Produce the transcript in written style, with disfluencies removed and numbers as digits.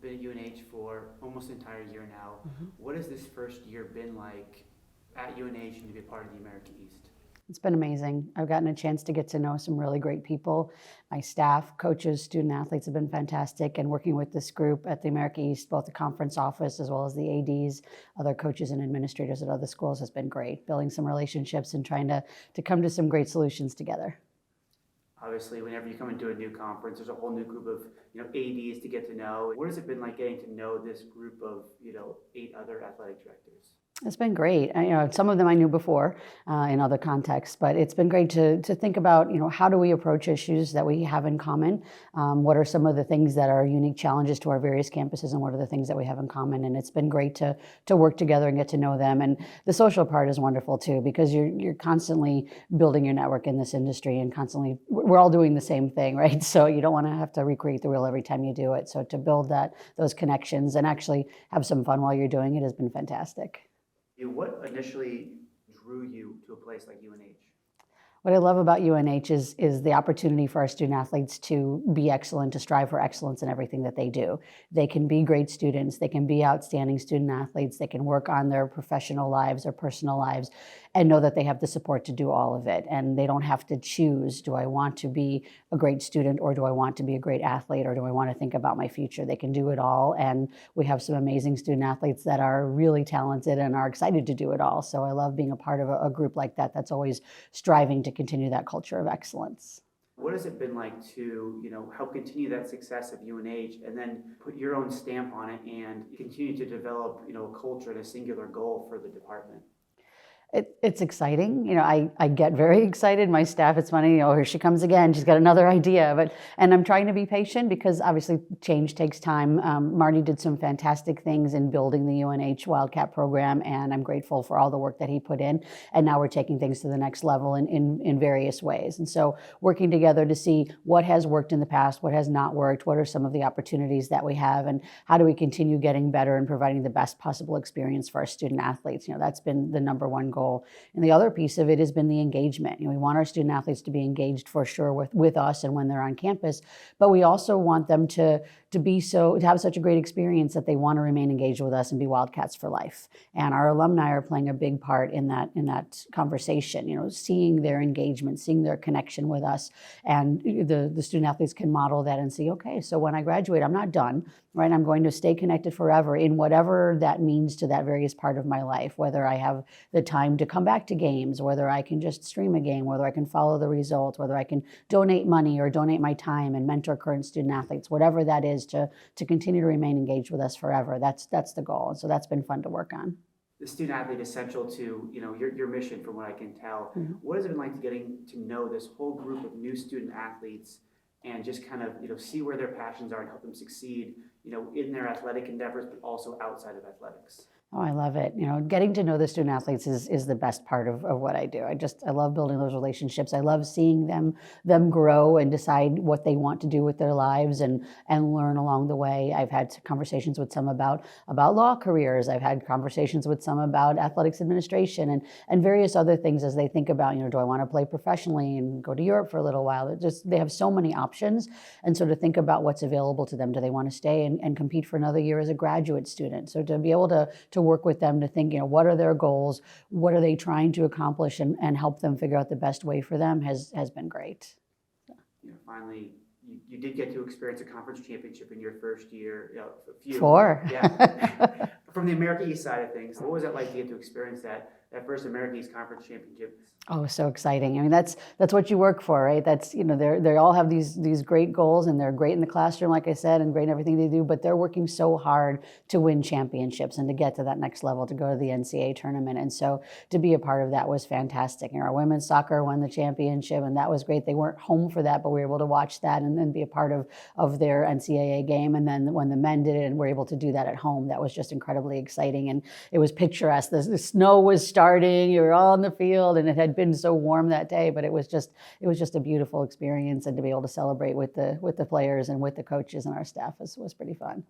been at UNH for almost an entire year now. What has this first year been like at UNH and to be a part of the America East? It's been amazing. I've gotten a chance to get to know some really great people. My staff, coaches, student athletes have been fantastic, and working with this group at the America East, both the conference office as well as the ADs, other coaches and administrators at other schools has been great. Building some relationships and trying to come to some great solutions together. Obviously, whenever you come into a new conference, there's a whole new group of ADs to get to know. What has it been like getting to know this group of 8 other athletic directors? It's been great. Some of them I knew before in other contexts, but it's been great to think about, how do we approach issues that we have in common? What are some of the things that are unique challenges to our various campuses, and what are the things that we have in common? And it's been great to work together and get to know them. And the social part is wonderful too, because you're constantly building your network in this industry, and constantly we're all doing the same thing, right? So you don't want to have to recreate the wheel every time you do it. So to build those connections and actually have some fun while you're doing it has been fantastic. What initially drew you to a place like UNH? What I love about UNH is the opportunity for our student athletes to be excellent, to strive for excellence in everything that they do. They can be great students, they can be outstanding student athletes, they can work on their professional lives or personal lives and know that they have the support to do all of it. And they don't have to choose, do I want to be a great student, or do I want to be a great athlete, or do I want to think about my future? They can do it all. And we have some amazing student athletes that are really talented and are excited to do it all. So I love being a part of a group like that that's always striving to continue that culture of excellence. What has it been like to, help continue that success of UNH and then put your own stamp on it and continue to develop, a culture and a singular goal for the department? It's exciting. I get very excited. My staff, it's funny, here she comes again. She's got another idea. And I'm trying to be patient because obviously change takes time. Marty did some fantastic things in building the UNH Wildcat program, and I'm grateful for all the work that he put in. And now we're taking things to the next level in various ways. And so working together to see what has worked in the past, what has not worked, what are some of the opportunities that we have, and how do we continue getting better and providing the best possible experience for our student athletes. That's been the number one goal. And the other piece of it has been the engagement. We want our student athletes to be engaged for sure with us and when they're on campus, but we also want them to have such a great experience that they want to remain engaged with us and be Wildcats for life. And our alumni are playing a big part in that conversation, seeing their engagement, seeing their connection with us. And the student athletes can model that and see, okay, so when I graduate, I'm not done, right? I'm going to stay connected forever in whatever that means to that various part of my life, whether I have the time to come back to games, whether I can just stream a game, whether I can follow the results, whether I can donate money or donate my time and mentor current student athletes, whatever that is, to continue to remain engaged with us forever. That's the goal. And so that's been fun to work on. The student athlete is central to your mission, from what I can tell. Mm-hmm. What has it been like getting to know this whole group of new student athletes and just kind of see where their passions are and help them succeed in their athletic endeavors, but also outside of athletics? Oh, I love it. Getting to know the student athletes is the best part of what I do. I love building those relationships. I love seeing them grow and decide what they want to do with their lives and learn along the way. I've had conversations with some about law careers. I've had conversations with some about athletics administration and various other things as they think about, do I want to play professionally and go to Europe for a little while? They have so many options. And so to think about what's available to them, do they want to stay and compete for another year as a graduate student? So to be able to work with them to think, what are their goals, what are they trying to accomplish, and help them figure out the best way for them has been great. Finally, you did get to experience a conference championship in your first year. A few. 4. Yeah. From the America East side of things, what was it like to get to experience that first America East Conference championship? Oh, so exciting. That's what you work for, right? That's, they all have these great goals, and they're great in the classroom, like I said, and great in everything they do, but they're working so hard to win championships and to get to that next level, to go to the NCAA tournament. And so to be a part of that was fantastic. Our women's soccer won the championship, and that was great. They weren't home for that, but we were able to watch that and then be a part of their NCAA game. And then when the men did it and were able to do that at home, that was just incredibly exciting. And it was picturesque. The snow was starting, you were all in the field, and it had been so warm that day, but it was just a beautiful experience, and to be able to celebrate with the players and with the coaches and our staff was pretty fun.